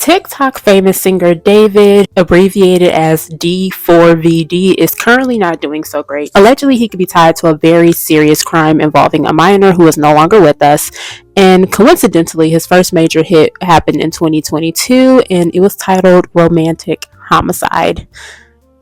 TikTok famous singer David, abbreviated as D4VD, is currently not doing so great. Allegedly, he could be tied to a very serious crime involving a minor who is no longer with us. And coincidentally, his first major hit happened in 2022, and it was titled Romantic Homicide.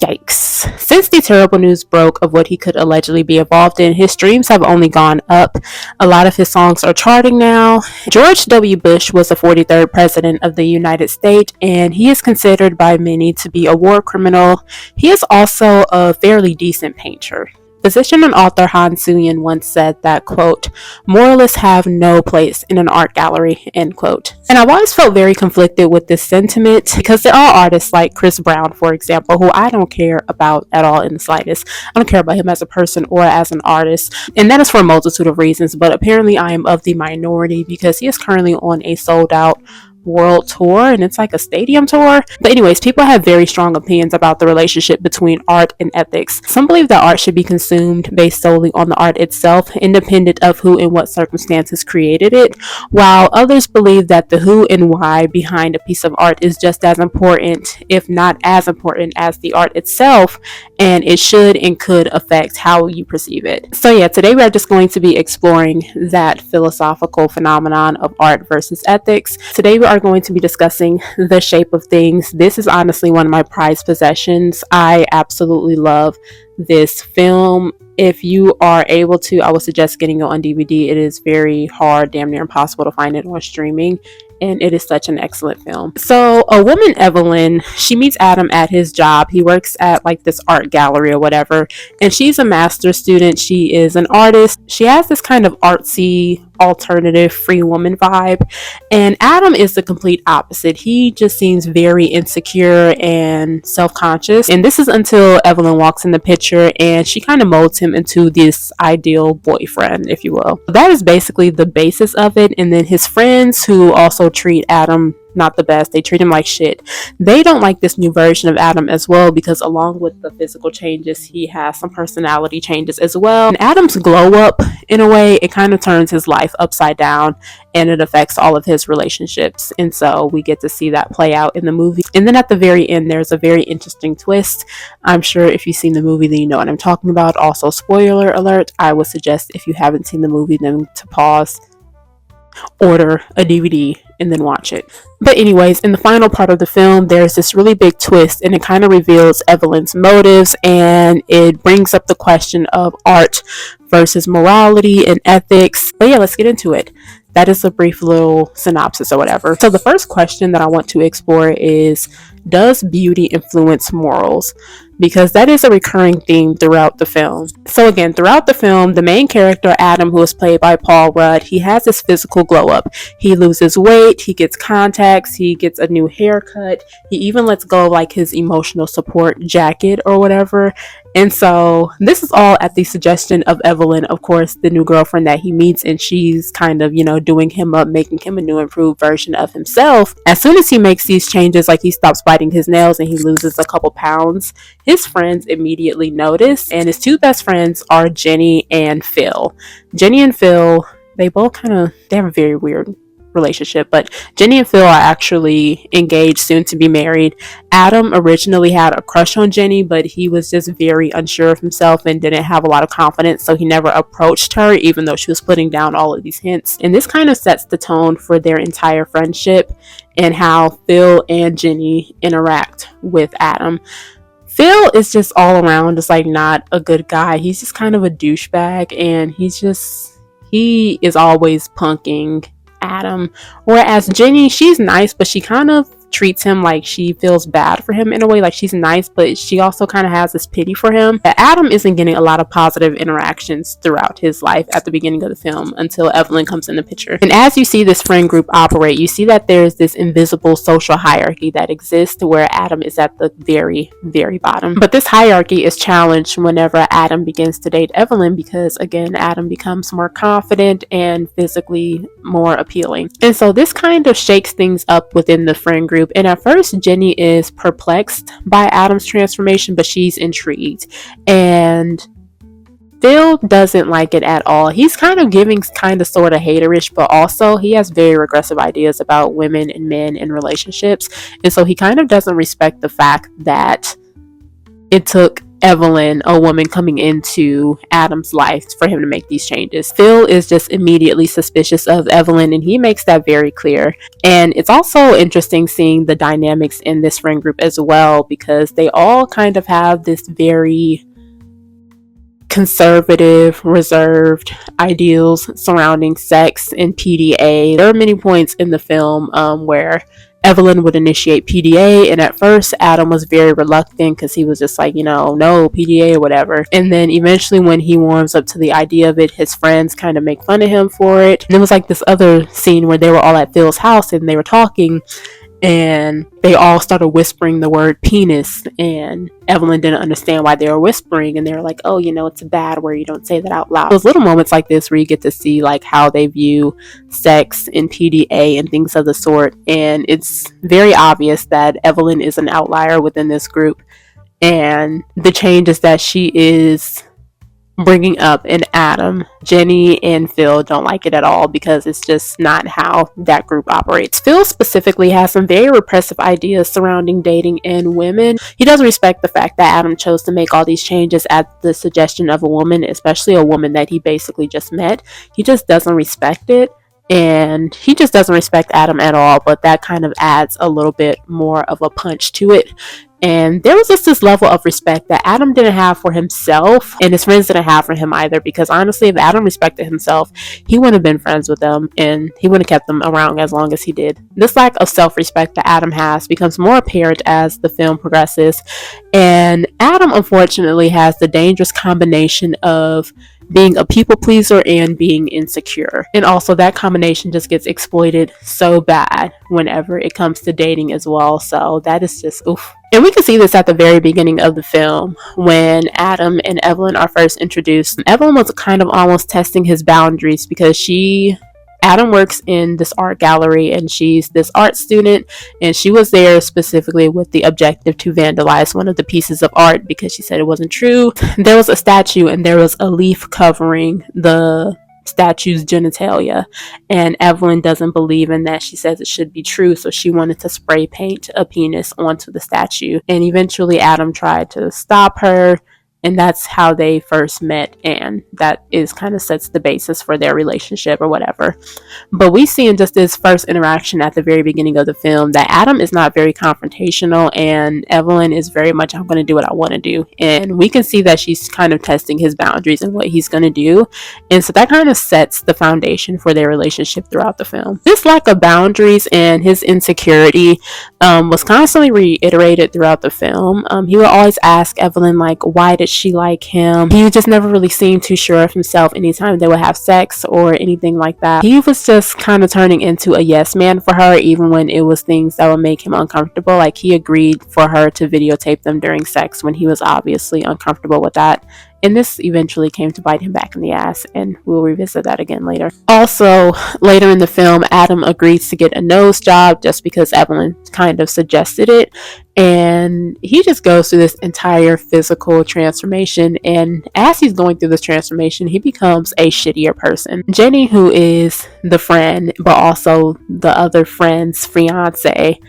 Yikes. Since the terrible news broke of what he could allegedly be involved in, his streams have only gone up. A lot of his songs are charting now. George W. Bush was the 43rd president of the United States, and he is considered by many to be a war criminal. He is also a fairly decent painter. Physician and author Han Suyin once said that, quote, moralists have no place in an art gallery, end quote. And I've always felt very conflicted with this sentiment because there are artists like Chris Brown, for example, who I don't care about at all in the slightest. I don't care about him as a person or as an artist. And that is for a multitude of reasons, but apparently I am of the minority because he is currently on a sold out world tour, and it's like a stadium tour. But anyways, people have very strong opinions about the relationship between art and ethics. Some believe that art should be consumed based solely on the art itself, independent of who and what circumstances created it, while others believe that the who and why behind a piece of art is just as important, if not as important, as the art itself, and it should and could affect how you perceive it. So yeah, today we are just going to be exploring that philosophical phenomenon of art versus ethics. Today we are going to be discussing The Shape of Things. This is honestly one of my prized possessions. I absolutely love this film. If you are able to, I would suggest getting it on DVD. It is very hard, damn near impossible to find it on streaming, and it is such an excellent film. So a woman, Evelyn, she meets Adam at his job. He works at like this art gallery or whatever, and she's a master's student. She is an artist. She has this kind of artsy, alternative, free woman vibe, and Adam is the complete opposite. He just seems very insecure and self-conscious, and this is until Evelyn walks in the picture and she kind of molds him into this ideal boyfriend, if you will. That is basically the basis of it. And then his friends, who also treat Adam not the best, they treat him like shit. They don't like this new version of Adam as well, because along with the physical changes, he has some personality changes as well. And Adam's glow up, in a way, it kind of turns his life upside down, and it affects all of his relationships. And so we get to see that play out in the movie. And then at the very end, there's a very interesting twist. I'm sure if you've seen the movie, then you know what I'm talking about. Also, spoiler alert, I would suggest if you haven't seen the movie, then to pause, order a DVD, and then watch it. But anyways, in the final part of the film, there's this really big twist, and it kind of reveals Evelyn's motives, and it brings up the question of art versus morality and ethics. But yeah, let's get into it. That is a brief little synopsis or whatever. So the first question that I want to explore is, does beauty influence morals? Because that is a recurring theme throughout the film. So again, throughout the film, the main character, Adam, who is played by Paul Rudd, he has this physical glow up. He loses weight, he gets contacts, he gets a new haircut, he even lets go of like his emotional support jacket or whatever. And so this is all at the suggestion of Evelyn, of course, the new girlfriend that he meets, and she's kind of, doing him up, making him a new improved version of himself. As soon as he makes these changes, like he stops biting his nails and he loses a couple pounds, his friends immediately notice, and his two best friends are Jenny and Phil. Jenny and Phil, they have a very weird relationship, but Jenny and Phil are actually engaged, soon to be married. Adam originally had a crush on Jenny, but he was just very unsure of himself and didn't have a lot of confidence, so he never approached her, even though she was putting down all of these hints. And this kind of sets the tone for their entire friendship and how Phil and Jenny interact with Adam. Phil is just all around just like not a good guy. He's just kind of a douchebag, and he is always punking Adam. Whereas Jenny, she's nice, but she kind of treats him like she feels bad for him in a way. Like, she's nice, but she also kind of has this pity for him. But Adam isn't getting a lot of positive interactions throughout his life at the beginning of the film until Evelyn comes in the picture. And as you see this friend group operate, you see that there's this invisible social hierarchy that exists where Adam is at the very, very bottom. But this hierarchy is challenged whenever Adam begins to date Evelyn, because again, Adam becomes more confident and physically more appealing. And so this kind of shakes things up within the friend group. And at first, Jenny is perplexed by Adam's transformation, but she's intrigued. And Phil doesn't like it at all. He's kind of giving kind of sort of haterish, but also he has very regressive ideas about women and men and relationships. And so he kind of doesn't respect the fact that it took Evelyn, a woman coming into Adam's life, for him to make these changes. Phil is just immediately suspicious of Evelyn, and he makes that very clear. And it's also interesting seeing the dynamics in this friend group as well, because they all kind of have this very conservative, reserved ideals surrounding sex and PDA. There are many points in the film where Evelyn would initiate PDA, and at first Adam was very reluctant because he was just like, no PDA or whatever. And then eventually, when he warms up to the idea of it, his friends kind of make fun of him for it. And there was like this other scene where they were all at Phil's house and they were talking, and they all started whispering the word penis, and Evelyn didn't understand why they were whispering, and they were like, oh, it's a bad word, you don't say that out loud. Those little moments like this where you get to see like how they view sex and PDA and things of the sort, and it's very obvious that Evelyn is an outlier within this group, and the changes that she is bringing up in Adam, Jenny and Phil don't like it at all because it's just not how that group operates. Phil specifically has some very repressive ideas surrounding dating and women. He doesn't respect the fact that Adam chose to make all these changes at the suggestion of a woman, especially a woman that he basically just met. He just doesn't respect it. And he just doesn't respect Adam at all, but that kind of adds a little bit more of a punch to it. And there was just this level of respect that Adam didn't have for himself, and his friends didn't have for him either, because honestly, if Adam respected himself, he wouldn't have been friends with them, and he wouldn't have kept them around as long as he did. This lack of self-respect that Adam has becomes more apparent as the film progresses, and Adam unfortunately has the dangerous combination of being a people pleaser and being insecure. And also that combination just gets exploited so bad whenever it comes to dating as well. So that is just oof. And we can see this at the very beginning of the film when Adam and Evelyn are first introduced. Evelyn was kind of almost testing his boundaries because Adam works in this art gallery and she's this art student, and she was there specifically with the objective to vandalize one of the pieces of art because she said it wasn't true. There was a statue and there was a leaf covering the statue's genitalia, and Evelyn doesn't believe in that. She says it should be true, so she wanted to spray paint a penis onto the statue, and eventually Adam tried to stop her, and that's how they first met, and that is kind of sets the basis for their relationship or whatever. But we see in just this first interaction at the very beginning of the film that Adam is not very confrontational, and Evelyn is very much, I'm going to do what I want to do. And we can see that she's kind of testing his boundaries and what he's going to do, and so that kind of sets the foundation for their relationship throughout the film. This lack of boundaries and his insecurity was constantly reiterated throughout the film. He would always ask Evelyn, like, why did she like him? He just never really seemed too sure of himself anytime they would have sex or anything like that. He was just kind of turning into a yes man for her, even when it was things that would make him uncomfortable. Like, he agreed for her to videotape them during sex when he was obviously uncomfortable with that. And this eventually came to bite him back in the ass, and we'll revisit that again later. Also, later in the film, Adam agrees to get a nose job just because Evelyn kind of suggested it. And he just goes through this entire physical transformation. And as he's going through this transformation, he becomes a shittier person. Jenny, who is the friend, but also the other friend's fiance,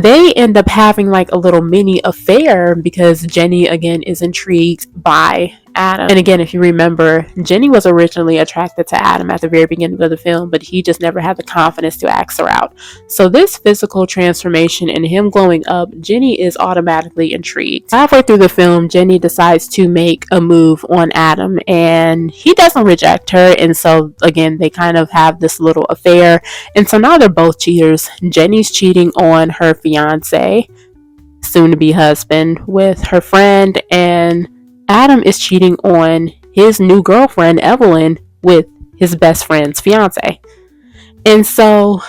they end up having like a little mini affair because Jenny again is intrigued by Adam. And again, if you remember, Jenny was originally attracted to Adam at the very beginning of the film, but he just never had the confidence to ask her out. So this physical transformation and him glowing up, Jenny is automatically intrigued. Halfway through the film, Jenny decides to make a move on Adam, and he doesn't reject her. And so again, they kind of have this little affair. And so now they're both cheaters. Jenny's cheating on her fiance, soon to be husband, with her friend, and Adam is cheating on his new girlfriend, Evelyn, with his best friend's fiance. And so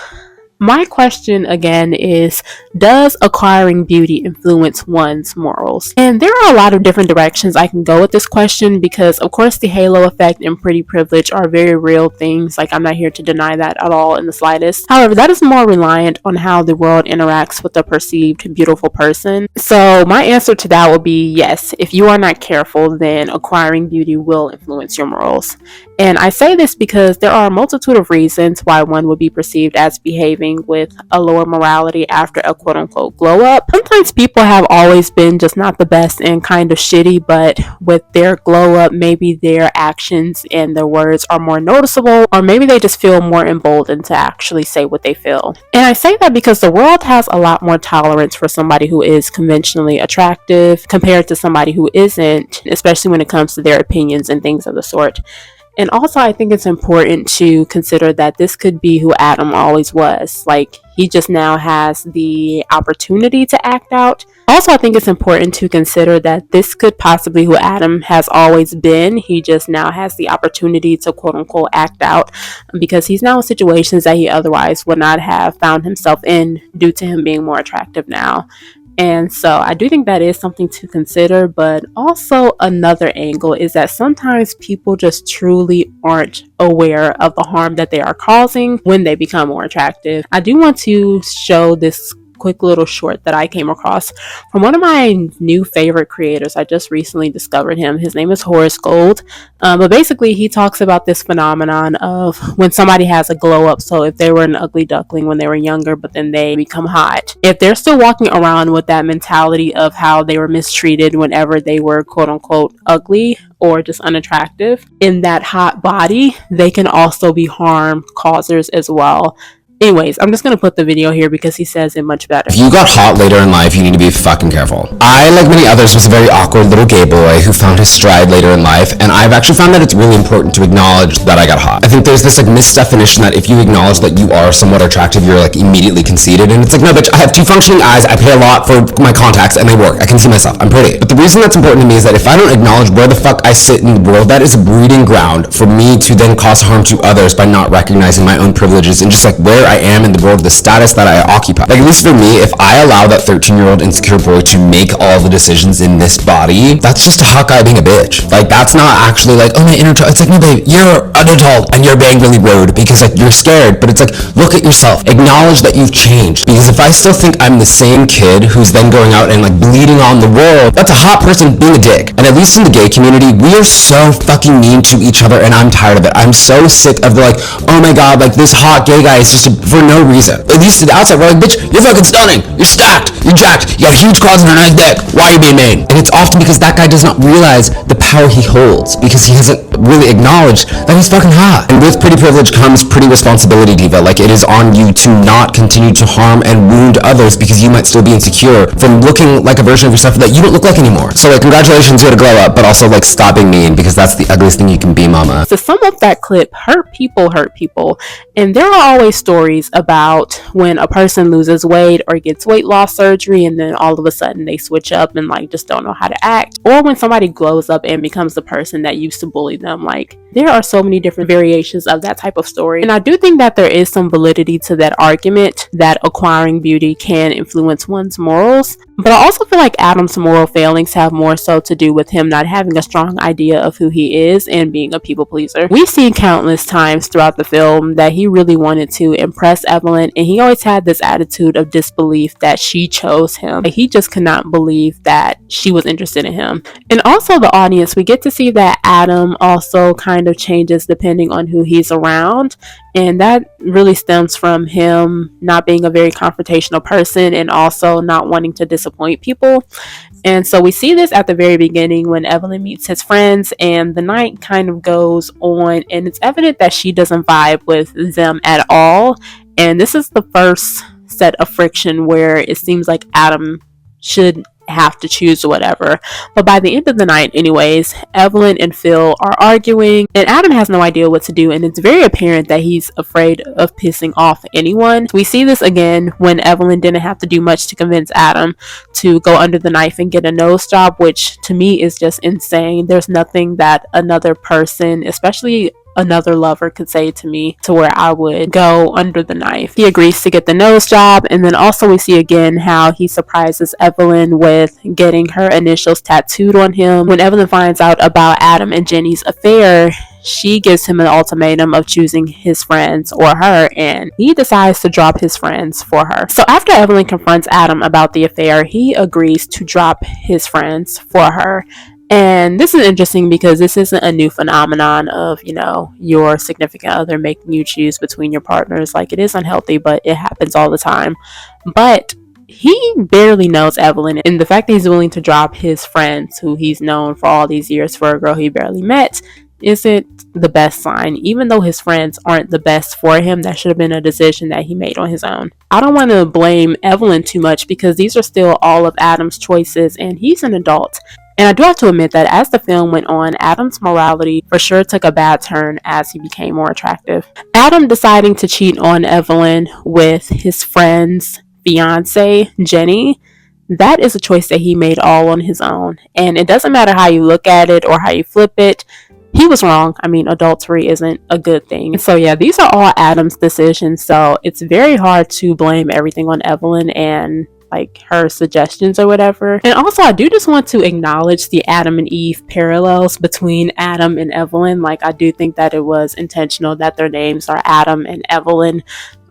My question again is, does acquiring beauty influence one's morals? And there are a lot of different directions I can go with this question because, of course, the halo effect and pretty privilege are very real things. Like, I'm not here to deny that at all in the slightest. However, that is more reliant on how the world interacts with a perceived beautiful person. So, my answer to that will be yes. If you are not careful, then acquiring beauty will influence your morals. And I say this because there are a multitude of reasons why one would be perceived as behaving with a lower morality after a quote unquote glow up. Sometimes people have always been just not the best and kind of shitty, but with their glow up, maybe their actions and their words are more noticeable, or maybe they just feel more emboldened to actually say what they feel. And I say that because the world has a lot more tolerance for somebody who is conventionally attractive compared to somebody who isn't, especially when it comes to their opinions and things of the sort. And also, I think it's important to consider that this could be who Adam always was. Like, he just now has the opportunity to act out. Also, I think it's important to consider that this could possibly who Adam has always been. He just now has the opportunity to quote unquote act out because he's now in situations that he otherwise would not have found himself in due to him being more attractive now. And so I do think that is something to consider, but also another angle is that sometimes people just truly aren't aware of the harm that they are causing when they become more attractive. I do want to show this quick little short that I came across from one of my new favorite creators. I just recently discovered him. His name is Horace Gold. But basically, he talks about this phenomenon of when somebody has a glow up. So if they were an ugly duckling when they were younger, but then they become hot, if they're still walking around with that mentality of how they were mistreated whenever they were quote unquote ugly or just unattractive in that hot body, they can also be harm causers as well. Anyways, I'm just gonna put the video here because he says it much better. If you got hot later in life, you need to be fucking careful. I, like many others, was a very awkward little gay boy who found his stride later in life, and I've actually found that it's really important to acknowledge that I got hot. I think there's this like misdefinition that if you acknowledge that you are somewhat attractive, you're like immediately conceited, and it's like, no bitch, I have two functioning eyes, I pay a lot for my contacts, and they work. I can see myself, I'm pretty. But the reason that's important to me is that if I don't acknowledge where the fuck I sit in the world, that is a breeding ground for me to then cause harm to others by not recognizing my own privileges and just like where I am in the world, the status that I occupy. Like, at least for me, if I allow that 13-year-old insecure boy to make all the decisions in this body, that's just a hot guy being a bitch. Like, that's not actually like, oh, my inner child. It's like, no, babe, you're an adult and you're being really rude because like you're scared. But it's like, look at yourself, acknowledge that you've changed. Because if I still think I'm the same kid who's then going out and like bleeding on the world, that's a hot person being a dick. And at least in the gay community, we are so fucking mean to each other, and I'm tired of it. I'm so sick of the like, oh my god, like this hot gay guy is just for no reason. At least to the outside, we're like, bitch, you're fucking stunning, you're stacked, you're jacked, you have huge quads and a nice neck, why are you being mean? And it's often because that guy does not realize the power he holds, because he hasn't really acknowledged that he's fucking hot. And with pretty privilege comes pretty responsibility, diva. Like, it is on you to not continue to harm and wound others because you might still be insecure from looking like a version of yourself that you don't look like anymore. So like, congratulations, you had to glow up, but also like, stop being mean, because that's the ugliest thing you can be, mama. To sum up that clip, hurt people hurt people. And there are always stories about when a person loses weight or gets weight loss surgery and then all of a sudden they switch up and like just don't know how to act, or when somebody glows up and becomes the person that used to bully them. Like, there are so many different variations of that type of story, and I do think that there is some validity to that argument that acquiring beauty can influence one's morals. But I also feel like Adam's moral failings have more so to do with him not having a strong idea of who he is and being a people pleaser. We've seen countless times throughout the film that he really wanted to impress Evelyn, and he always had this attitude of disbelief that she chose him. Like, he just could not believe that she was interested in him. And also the audience, we get to see that Adam also kind of changes depending on who he's around, and that really stems from him not being a very confrontational person and also not wanting to disappoint people. And so we see this at the very beginning when Evelyn meets his friends, and the night kind of goes on, and it's evident that she doesn't vibe with them at all. And this is the first set of friction where it seems like Adam should have to choose whatever. But by the end of the night anyways, Evelyn and Phil are arguing and Adam has no idea what to do, and it's very apparent that he's afraid of pissing off anyone. We see this again when Evelyn didn't have to do much to convince Adam to go under the knife and get a nose job, which to me is just insane. There's nothing that another person, especially another lover could say to me to where I would go under the knife. He agrees to get the nose job, and then also we see again how he surprises Evelyn with getting her initials tattooed on him. When Evelyn finds out about Adam and Jenny's affair, she gives him an ultimatum of choosing his friends or her, and he decides to drop his friends for her. So after Evelyn confronts Adam about the affair, he agrees to drop his friends for her. And this is interesting because this isn't a new phenomenon of, your significant other making you choose between your partners. Like, it is unhealthy, but it happens all the time. But he barely knows Evelyn, and the fact that he's willing to drop his friends, who he's known for all these years, for a girl he barely met, isn't the best sign. Even though his friends aren't the best for him, that should have been a decision that he made on his own. I don't want to blame Evelyn too much because these are still all of Adam's choices, and he's an adult. And I do have to admit that as the film went on, Adam's morality for sure took a bad turn as he became more attractive. Adam deciding to cheat on Evelyn with his friend's fiance, Jenny, that is a choice that he made all on his own. And it doesn't matter how you look at it or how you flip it, he was wrong. I mean, adultery isn't a good thing. So yeah, these are all Adam's decisions. So it's very hard to blame everything on Evelyn and like her suggestions or whatever. And also, I do just want to acknowledge the Adam and Eve parallels between Adam and Evelyn. Like, I do think that it was intentional that their names are Adam and Evelyn,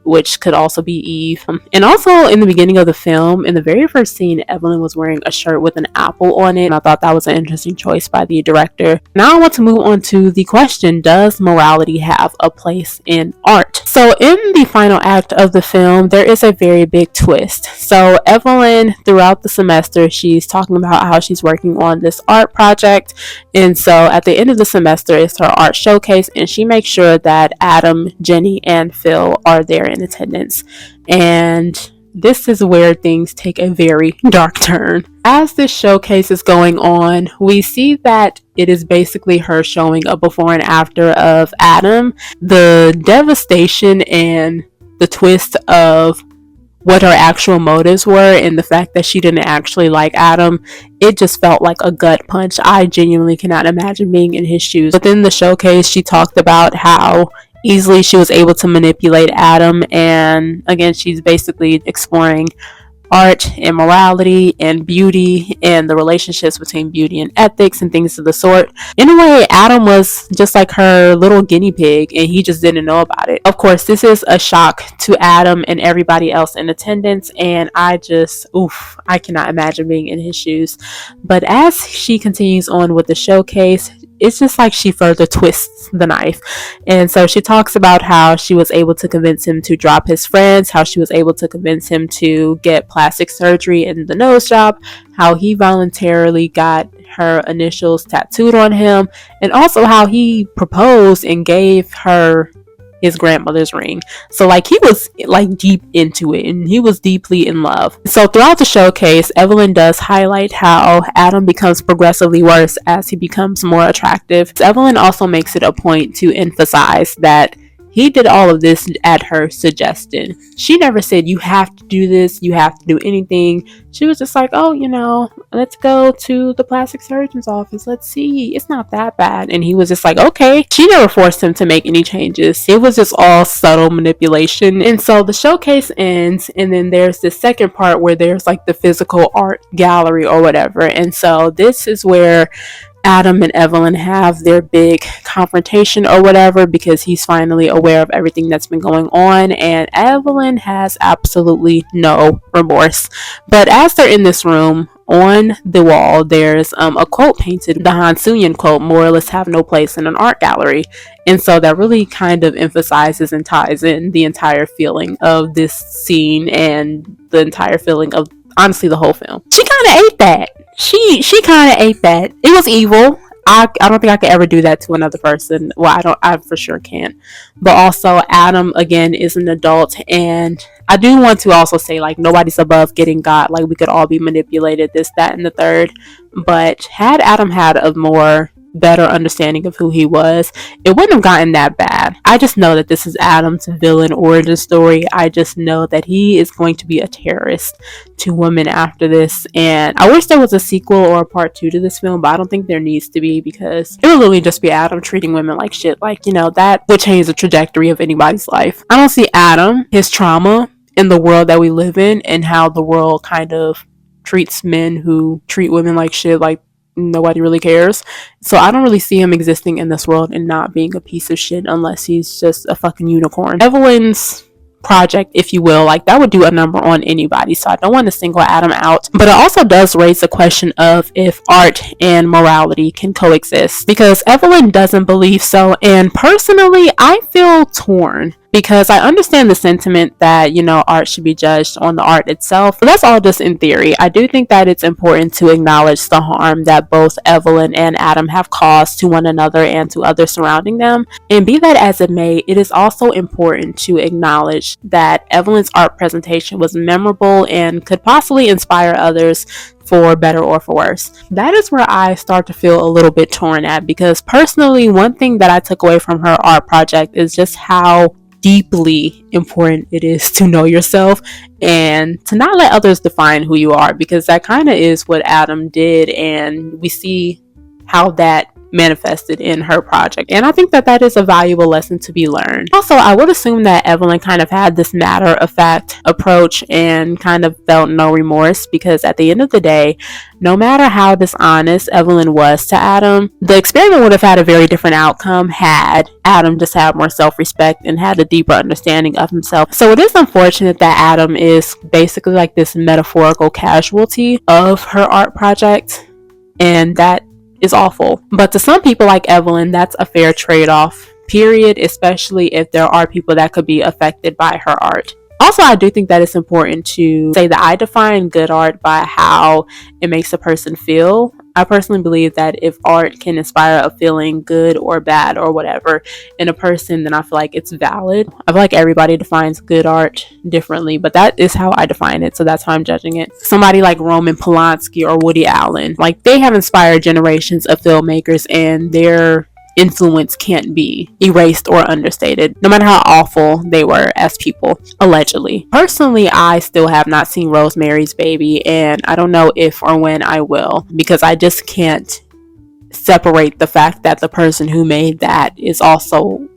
which could also be Eve. And also, in the beginning of the film, in the very first scene, Evelyn was wearing a shirt with an apple on it, and I thought that was an interesting choice by the director. Now I want to move on to the question, does morality have a place in art? So in the final act of the film, there is a very big twist. So Evelyn, throughout the semester, she's talking about how she's working on this art project, and so at the end of the semester, it's her art showcase, and she makes sure that Adam, Jenny, and Phil are there in attendance. And this is where things take a very dark turn. As this showcase is going on, we see that it is basically her showing a before and after of Adam. The devastation and the twist of what her actual motives were and the fact that she didn't actually like Adam, it just felt like a gut punch. I genuinely cannot imagine being in his shoes. Within the showcase, she talked about how easily she was able to manipulate Adam, and again, she's basically exploring art and morality and beauty and the relationships between beauty and ethics and things of the sort. In a way, Adam was just like her little guinea pig, and he just didn't know about it. Of course, this is a shock to Adam and everybody else in attendance, and I cannot imagine being in his shoes. But as she continues on with the showcase, it's just like she further twists the knife. And so she talks about how she was able to convince him to drop his friends, how she was able to convince him to get plastic surgery and the nose job, how he voluntarily got her initials tattooed on him, and also how he proposed and gave her his grandmother's ring. So like he was like deep into it, and he was deeply in love. So throughout the showcase, Evelyn does highlight how Adam becomes progressively worse as he becomes more attractive. Evelyn also makes it a point to emphasize that he did all of this at her suggestion. She never said, you have to do this, you have to do anything. She was just like, oh, let's go to the plastic surgeon's office. Let's see. It's not that bad. And he was just like, okay. She never forced him to make any changes. It was just all subtle manipulation. And so the showcase ends, and then there's the second part where there's like the physical art gallery or whatever. And so this is where Adam and Evelyn have their big confrontation or whatever, because he's finally aware of everything that's been going on, and Evelyn has absolutely no remorse. But as they're in this room, on the wall there's a quote painted, the Hansuyan quote, moralists have no place in an art gallery. And so that really kind of emphasizes and ties in the entire feeling of this scene and the entire feeling of, honestly, the whole film. She kind of ate that. She kind of ate that. It was evil. I don't think I could ever do that to another person. Well, I for sure can't. But also, Adam, again, is an adult. And I do want to also say, like, nobody's above getting got. Like, we could all be manipulated, this, that, and the third. But had Adam had a more better understanding of who he was, it wouldn't have gotten that bad. I just know that this is Adam's villain origin story. I just know that he is going to be a terrorist to women after this, and I wish there was a sequel or a part 2 to this film, but I don't think there needs to be, because it would literally just be Adam treating women like shit. Like, that would change the trajectory of anybody's life. I don't see Adam, his trauma, in the world that we live in, and how the world kind of treats men who treat women like shit, like nobody really cares. So I don't really see him existing in this world and not being a piece of shit unless he's just a fucking unicorn. Evelyn's project, if you will, like that would do a number on anybody. So I don't want to single Adam out, but it also does raise the question of if art and morality can coexist, because Evelyn doesn't believe so, and personally I feel torn, because I understand the sentiment that, art should be judged on the art itself, but that's all just in theory. I do think that it's important to acknowledge the harm that both Evelyn and Adam have caused to one another and to others surrounding them. And be that as it may, it is also important to acknowledge that Evelyn's art presentation was memorable and could possibly inspire others for better or for worse. That is where I start to feel a little bit torn at, because personally, one thing that I took away from her art project is just how deeply important it is to know yourself and to not let others define who you are, because that kind of is what Adam did, and we see how that manifested in her project, and I think that that is a valuable lesson to be learned. Also, I would assume that Evelyn kind of had this matter-of-fact approach and kind of felt no remorse, because at the end of the day, no matter how dishonest Evelyn was to Adam, the experiment would have had a very different outcome had Adam just had more self-respect and had a deeper understanding of himself. So it is unfortunate that Adam is basically like this metaphorical casualty of her art project, and that is awful. But to some people like Evelyn, that's a fair trade-off, period, especially if there are people that could be affected by her art. Also, I do think that it's important to say that I define good art by how it makes a person feel. I personally believe that if art can inspire a feeling, good or bad or whatever, in a person, then I feel like it's valid. I feel like everybody defines good art differently, but that is how I define it, so that's how I'm judging it. Somebody like Roman Polanski or Woody Allen, like they have inspired generations of filmmakers, and their influence can't be erased or understated, no matter how awful they were as people, allegedly. Personally, I still have not seen Rosemary's Baby, and I don't know if or when I will, because I just can't separate the fact that the person who made that is also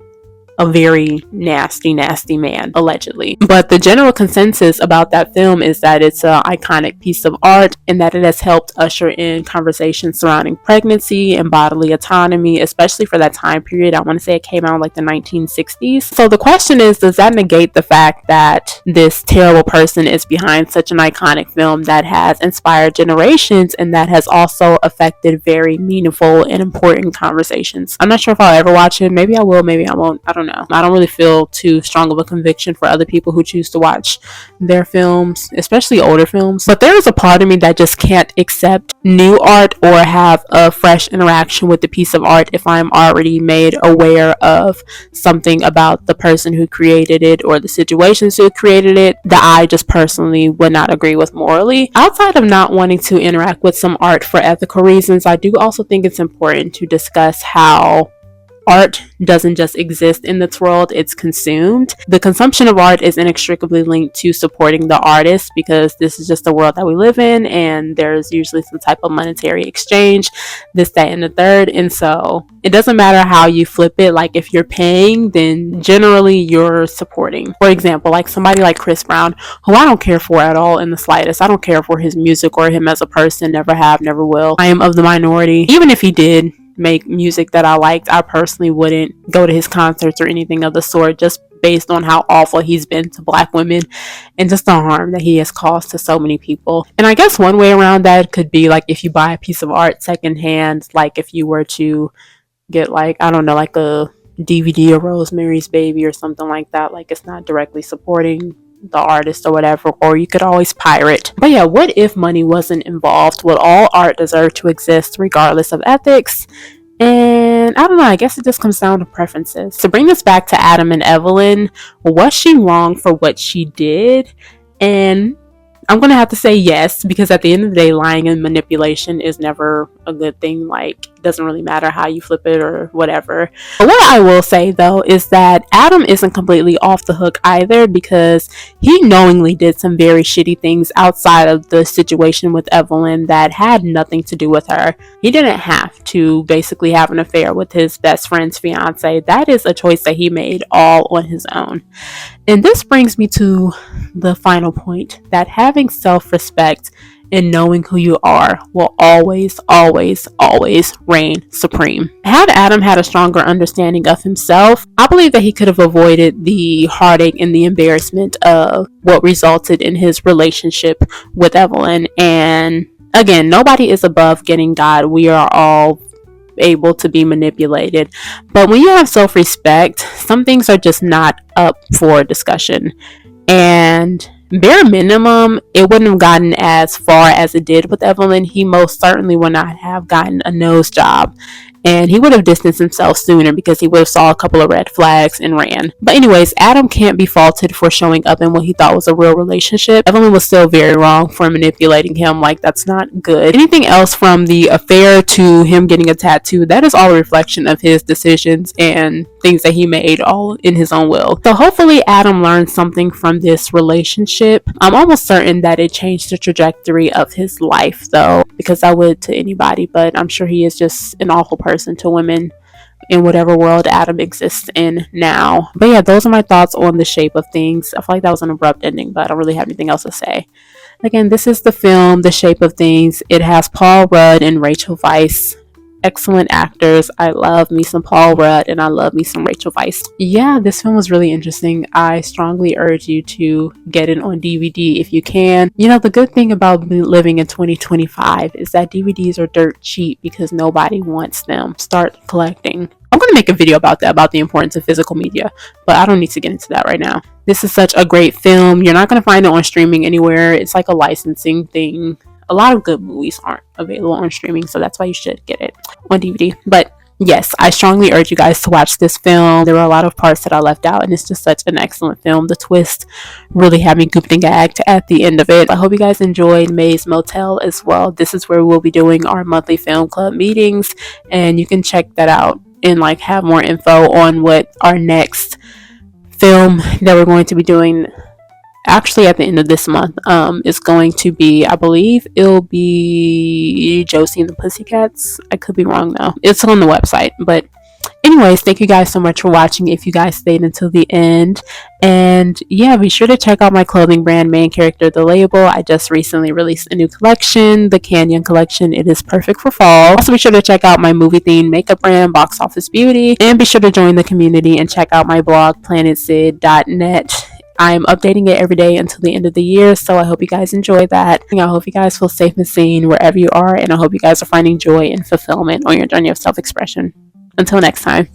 a very nasty man, allegedly. But the general consensus about that film is that it's an iconic piece of art, and that it has helped usher in conversations surrounding pregnancy and bodily autonomy, especially for that time period. I want to say it came out like the 1960s. So the question is, does that negate the fact that this terrible person is behind such an iconic film that has inspired generations and that has also affected very meaningful and important conversations? I'm not sure if I'll ever watch it. Maybe I will, maybe I won't. I don't know. I don't really feel too strong of a conviction for other people who choose to watch their films, especially older films. But there is a part of me that just can't accept new art or have a fresh interaction with the piece of art if I'm already made aware of something about the person who created it or the situations who created it that I just personally would not agree with morally. Outside of not wanting to interact with some art for ethical reasons, I do also think it's important to discuss how art doesn't just exist in this world, it's consumed. The consumption of art is inextricably linked to supporting the artist, because this is just the world that we live in, and there's usually some type of monetary exchange, this, that, and the third. And so it doesn't matter how you flip it. Like if you're paying, then generally you're supporting. For example, like somebody like Chris Brown, who I don't care for at all in the slightest. I don't care for his music or him as a person, never have, never will. I am of the minority. Even if he did make music that I liked, I personally wouldn't go to his concerts or anything of the sort, just based on how awful he's been to Black women and just the harm that he has caused to so many people. And I guess one way around that could be like if you buy a piece of art secondhand, like if you were to get like, I don't know, like a DVD of Rosemary's Baby or something like that, like it's not directly supporting the artist or whatever, or you could always pirate. But yeah, what if money wasn't involved? Would all art deserve to exist regardless of ethics? And I don't know, I guess it just comes down to preferences. To bring this back to Adam and Evelyn, was she wrong for what she did? And I'm going to have to say yes, because at the end of the day, lying and manipulation is never a good thing. Like, doesn't really matter how you flip it or whatever. But what I will say though is that Adam isn't completely off the hook either, because he knowingly did some very shitty things outside of the situation with Evelyn that had nothing to do with her. He didn't have to basically have an affair with his best friend's fiance. That is a choice that he made all on his own. And this brings me to the final point, that having self-respect and knowing who you are will always, always, always reign supreme. Had Adam had a stronger understanding of himself, I believe that he could have avoided the heartache and the embarrassment of what resulted in his relationship with Evelyn. And again, nobody is above getting God. We are all able to be manipulated. But when you have self-respect, some things are just not up for discussion. And bare minimum, it wouldn't have gotten as far as it did with Evelyn. He most certainly would not have gotten a nose job. And he would have distanced himself sooner because he would have saw a couple of red flags and ran. But anyways, Adam can't be faulted for showing up in what he thought was a real relationship. Evelyn was still very wrong for manipulating him. Like, that's not good. Anything else from the affair to him getting a tattoo, that is all a reflection of his decisions and things that he made all in his own will. So hopefully Adam learned something from this relationship. I'm almost certain that it changed the trajectory of his life though, because I would to anybody, but I'm sure he is just an awful person to women in whatever world Adam exists in now. But yeah, those are my thoughts on The Shape of Things. I feel like that was an abrupt ending, but I don't really have anything else to say. Again, this is the film The Shape of Things. It has Paul Rudd and Rachel Weisz. Excellent actors. I love me some Paul Rudd and I love me some Rachel Weisz. Yeah, this film was really interesting. I strongly urge you to get it on DVD if you can. You know, the good thing about living in 2025 is that DVDs are dirt cheap because nobody wants them. Start collecting. I'm going to make a video about that, about the importance of physical media, but I don't need to get into that right now. This is such a great film. You're not going to find it on streaming anywhere. It's like a licensing thing. A lot of good movies aren't available on streaming, so that's why you should get it on DVD. But yes, I strongly urge you guys to watch this film. There were a lot of parts that I left out, and it's just such an excellent film. The twist really had me gooped and gagged at the end of it. I hope you guys enjoyed May's Motel as well. This is where we'll be doing our monthly film club meetings, and you can check that out and like have more info on what our next film that we're going to be doing actually at the end of this month is going to be. I believe it'll be Josie and the Pussycats. I could be wrong though. It's on the website. But anyways, thank you guys so much for watching if you guys stayed until the end. And yeah, be sure to check out my clothing brand, Main Character The Label. I just recently released a new collection, the Canyon collection. It is perfect for fall. Also be sure to check out my movie themed makeup brand, Box Office Beauty. And be sure to join the community and check out my blog, planetsyd.net. I'm updating it every day until the end of the year, so I hope you guys enjoy that. I hope you guys feel safe and seen wherever you are, and I hope you guys are finding joy and fulfillment on your journey of self-expression. Until next time.